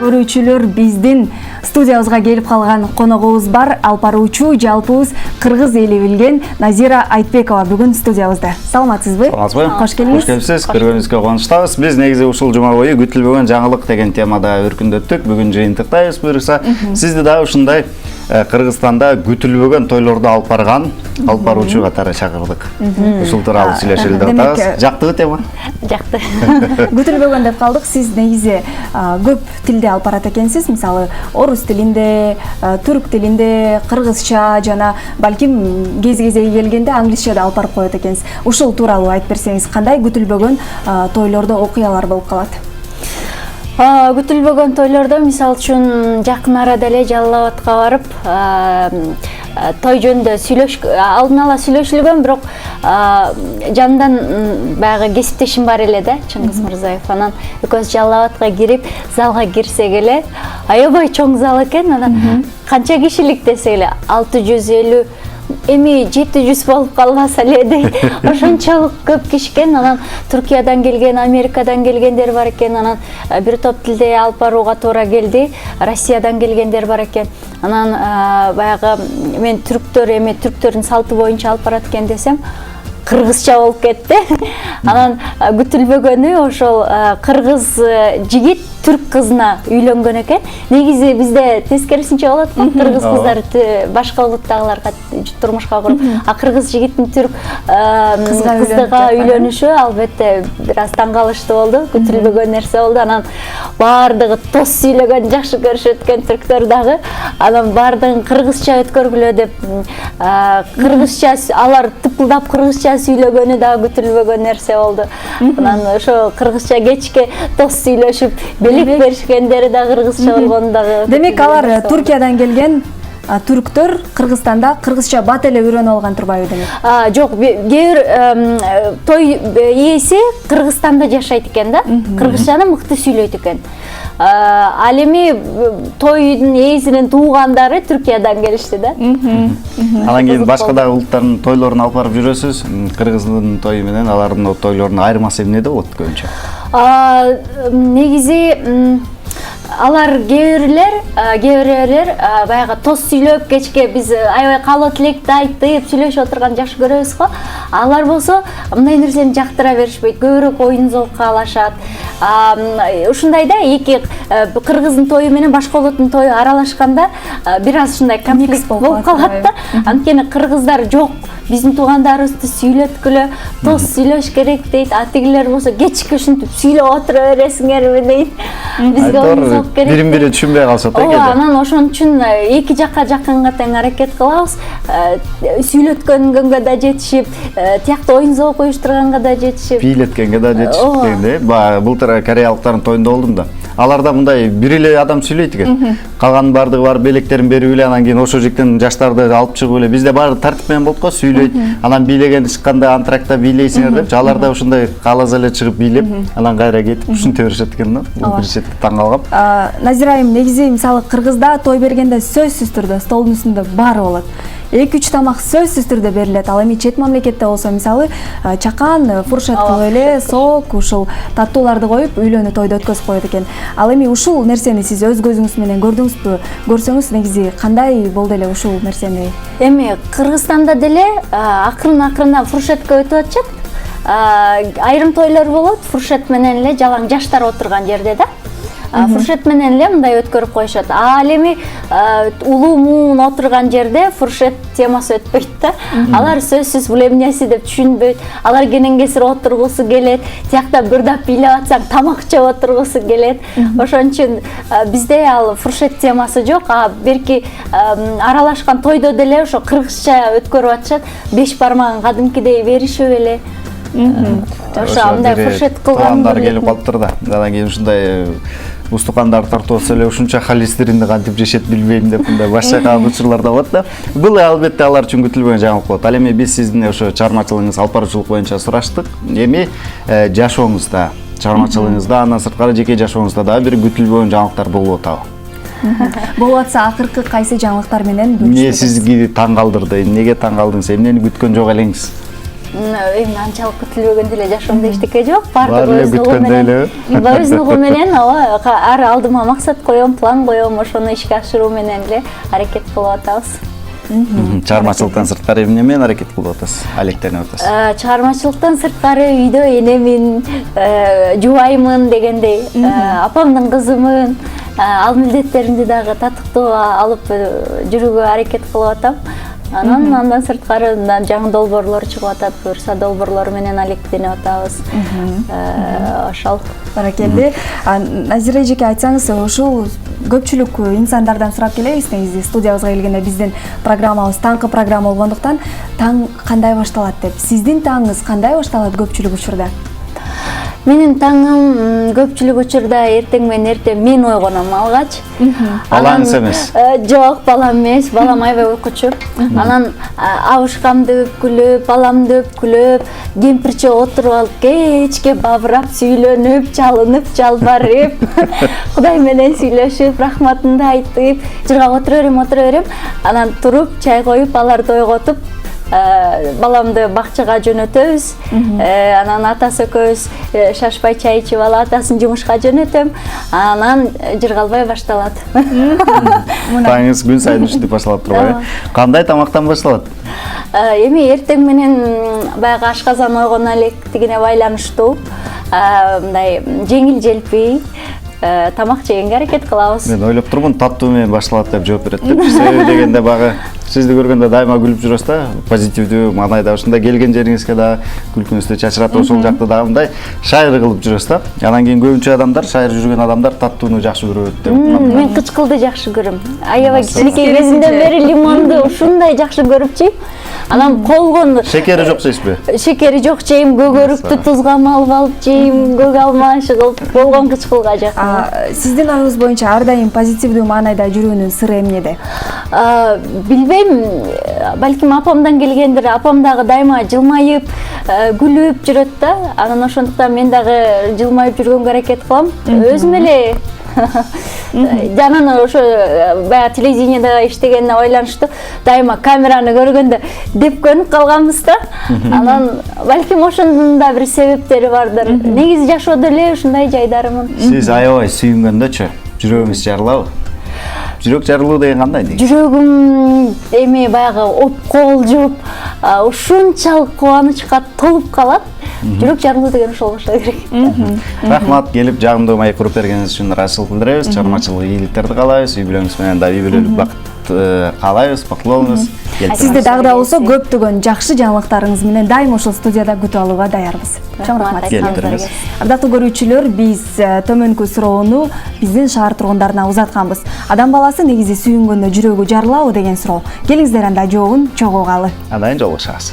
Көрүүчүлөр, биздин студиябызга келип калган коногубуз бар. Алпаруучу жалпыбыз кыргыз эли билген Назира Айтбекова бүгүн студиябызда. Саламатсызбы? Саламатсызбы? Кош келиңиз. Кош келипсиз. Көргөнүңүзгө кубанычтабыз. Биз негизи ушул жума бою күтүлбөгөн жаңылык деген темада өркүндөттүк. Бүгүн жыйынтыктайбыз буюрса. Сизди да ушундай Кыргызстанда күтүлбөгөн тойлорду алып барган алпаруучу катары чакырдык. Ушул тууралуу сүйлөшөлү деп атабыз. Жактыбы тема? Жакты. Күтүлбөгөн деп калдык. Сиз негизи көп тилде алып барат экенсиз. Мисалы, орус тилинде, түрк тилинде, кыргызча жана балким кез-кезеги келгенде англисча да алып барып коет экенсиз. Ушул тууралуу айтып берсеңиз, кандай күтүлбөгөн тойлордо окуялар болуп калат? Күтүлбөгөн тойлордо мисалы үчүн жакын арада эле Жалал Абадка барып, той жөнүндө алдын ала сүйлөшүлгөн, бирок жандан баягы кесиптешим бар эле да, Чыңгыз Мырзаев. Анан экөөбүз Жалал Абадка кирип, залга кирсек эле, аябай чоң зал экен. Анан канча кишилик десек эле 650, эми 700 болуп калбаса эле дейт. Ошончолук көп киши экен. Анан Түркиядан келген, Америкадан келгендер бар экен. Анан бир топ тилде алып барууга туура келди. Россиядан келгендер бар экен. Анан баягы мен түрктөрдүн салты боюнча алып барат экен десем, кыргызча болуп кетти. Анан күтүлбөгөнү ошол кыргыз жигит түрк кызына үйлөнгөн экен. Негизи бизде тескерисинче болот го, кыргыз кыздар башка улуттагыларга турмушка куруп, а кыргыз жигиттин түрк кызга үйлөнүшү албетте бир аз таң калыштуу болду, күтүлбөгөн нерсе болду. Анан баардыгы тос сүйлөгөн, жакшы көрүшөт экен түрктөр дагы. Анан баардыгын кыргызча өткөргүлө деп, кыргызча алар тыпылдап кыргызча сүйлөгөнү дагы күтүлбөгөн нерсе болду. Анан ошо кыргызча кечке тос сүйлөшүп, белек беришкендери да кыргызча болгону дагы. Демек алар Түркиядан келген түрктөр Кыргызстанда кыргызча бат эле үйрөнүп алган турбайбы демек? Жок, кээ бир той ээси Кыргызстанда жашайт экен да, кыргызчаны мыкты сүйлөйт экен. Ал эми тойдун ээсинин туугандары Түркиядан келишти да. Анан кийин башка дагы улуттардын тойлорун алып барып жүрөсүз. Кыргыздын тою менен алардын тойлорунун айырмасы эмнеде болот көбүнчө? Негизи алар кээ бирлер баягы тос сүйлөп, кечке биз аябай каалоо тилекти айтып сүйлөшүп отурган жакшы көрөбүз го. Алар болсо мындай нерсени жактыра беришпейт, көбүрөөк оюн зоок каалашат. Ушундай да, эки кыргыздын тою менен башка улуттун тою аралашканда бир аз ушундай конфликт болуп калат да. Анткени кыргыздар жок, биздин туугандарыбызды сүйлөткүлө, тос сүйлөш керек дейт. Атигилер болсо кечке ушинтип сүйлөп отура бересиңерби дейт. Бизге оюн зоок керек. Бирин-бири түшүнбөй калышат да. Анан ошон үчүн эки жакка жакынга тең аракет кылабыз. Сүйлөткөнгөнгө да жетишип, тиякта оюн зоок уюштурганга да жетишип, бийлеткенге да жетишип дегенде. Былтыр кореялыктардын тоюнда болдум да. Аларда мындай бир эле адам сүйлөйт экен. Калган бардыгы бар белектерин берип эле, анан кийин ошо жектен жаштарды алып чыгып эле. Бизде баары тартип менен болот го, сүйлөйт. Анан бийлеген чыкканда антракта бийлейсиңер депчи, алар да ушундай кааласа эле чыгып бийлеп, анан кайра кетип ушинте беришет экен да. Бул бир четти таң калгам. Назира айым, негизи мисалы Кыргызда той бергенде сөзсүз түрдө столдун үстүндө баары болот. 2-3 тамак сөзсүз түрдө берилет. Ал эми чет мамлекетте болсо мисалы чакан, фуршет кылып эле, сок, ушул таттууларды коюп үйлөнүү тойду өткөзүп коет экен. Ал эми ушул нерсени сиз өз көзүңүз менен көрдүңүзбү? Көрсөңүз негизи кандай болду эле ушул нерсени? Эми Кыргызстанда деле акырын-акырын фуршетке өтүп атышат. Айрым тойлор болот, фуршет менен эле жалаң жаштар отурган жерде да. Фуршет менен эле мындай өткөрүп коюшат. Ал эми улуу муун отурган жерде фуршет темасы өтпөйт да. Алар сөзсүз бул эмнеси деп түшүнбөйт. Алар кенен-кесир отургусу келет. Тиякта бирдап бийлеп атсаң тамак жеп отургусу келет. Ошон үчүн бизде ал фуршет темасы жок. Берки аралашкан тойдо деле ошо кыргызча өткөрүп атышат. 5 бармагын кадимкидей беришип эле. Ошо андай фуршет кылгандар келип калыптыр да. Анан кийин ушундай устукандар тартып атса эле ушунча холестеринди кантип жешет билбейм деп мындай баш чайкаган учурлар да болот да. Бул албетте алар үчүн күтүлбөгөн жаңылык болот. Ал эми биз сиздин ошо чыгармачылыгыңыз, алпаруучулук боюнча сураштык. Эми жашооңузда, чыгармачылыгыңызда, андан сырткары жеке жашооңузда дагы бир күтүлбөгөн жаңылыктар болуп атабы? Болуп атса, акыркы кайсы жаңылыктар менен бөлүшүңүз? Эмне сизги таң калтырды? Эмнеге таң калдыңыз? Эмнени күткөн жок элеңиз? эми анчалык күтүлбөгөн деле жашоомдо эчтеке жок. Баары эле күткөндөй эле. Өз нугу менен ооба ар алдыма максат коём, план коём, ошону ишке ашыруу менен эле аракет кылып атабыз. Чыгармачылыктан сырткары эмне менен аракет кылып атасыз, алектенип атасыз? Чыгармачылыктан сырткары үйдө энемин, жубаймын дегендей, апамдын кызымын, ал милдеттеримди дагы татыктуу алып жүрүүгө аракет кылып атам. Андан сырткары жаңы долбоорлор чыгып атат, буюрса долбоорлор менен алектенип атабыз. Ошол. Баракелде. Назира эжеке, айтсаңыз, ушул көпчүлүк инсандардан сурап келебиз, негизи студиябызга келгенде биздин программабыз таңкы программа болгондуктан таң кандай башталат деп. Сиздин таңыңыз кандай башталат көпчүлүк учурда? Менин таңым көпчүлүк учурда эртең мен ойгоном алгач. Балаңыз эмес? Жок, балам эмес, балам аябай уйкучу. Анан абышкамды өпкүлөп, баламды өпкүлөп, кемпирче отуруп алып кечке бабырап, сүйлөнүп, чалынып, жалбарып, Кудай менен сүйлөшүп, рахматымды айтып, жыргап отура берем. Анан туруп, чай коюп, аларды ойготуп, баламды бакчага жөнөтөбүз. Анан атасы экөөбүз шашпай чай ичип алып, атасын жумушка жөнөтөм. Анан жыргалбай башталат. Таңыңыз күн сайын ушинтип башталып турбайбы? Кандай тамактан башталат? Эми эртең менен баягы ашказан ойгоно электигине байланыштуу мындай жеңил желпи тамак жегенге аракет кылабыз. Мен ойлоп турмун, таттуу менен башталат деп жооп берет деп. Себеби дегенде багы сизди көргөндө дайыма күлүп жүрөсүз да, позитивдүү маанайда ушундай келген жериңизге да күлкүңүздү чачыратып, ошол жакта дагы мындай шайыр кылып жүрөсүз да. Анан кийин көбүнчө адамдар, шайыр жүргөн адамдар таттууну жакшы көрөт деп. Мен кычкылды жакшы көрөм. Аябай кичинекей кезимден бери лимонду ушундай жакшы көрүп жейм. Анан колгон шекери жок жейсизби? Шекери жок жейм, көгөрүктү тузга малып алып жейм, көк алма кылып колгон кычкылга жакын. Сиздин оюңуз боюнча ар дайым позитивдүү маанайда жүрүүнүн сыры эмнеде? Билбейм, балким апамдан келгендир. Апам дагы дайыма жылмайып, күлүп жүрөт да. Анан ошондуктан мен дагы жылмайып жүргөнгө аракет кылам. Өзүм эле жанан ошо баягы телевидениеде иштегенине байланыштуу дайыма камераны көргөндө депкөнүп калганбыз да. Анан балким ошондун да бир себептери бардыр. Негизи жашоодо эле ушундай жайдарымын. Сиз аябай сүйүнгөндөчү жүрөгүңүз жарылабы? Жүрөк жарылуу деген кандай дейт? Жүрөгүм эми баягы опкол жуп, ушунчалык кубанычка толуп калат. Жүрөк жарылуу деген ошол болушу керек. Рахмат, келип жагымдуу маек куруп бергениңиз үчүн ыраазычылык билдиребиз. Чыгармачылык ийгиликтерди каалайбыз. Үй бүлөңүз менен да үй бүлөлүк бакыт каалайбыз. Бактылуу болуңуз. Сизди дагы да болсо көптөгөн жакшы жаңылыктарыңыз менен дайым ушул студияда күтүп алууга даярбыз. Чоң рахмат. Келиңиз. Ардактуу көрүүчүлөр, биз төмөнкү суроону биздин шаар тургундарына узатканбыз. Адам баласы негизи сүйүнгөндө жүрөгү жарылабы деген суроо. Келиңиздер анда жообун чогуу угалы. Андан жолугушабыз.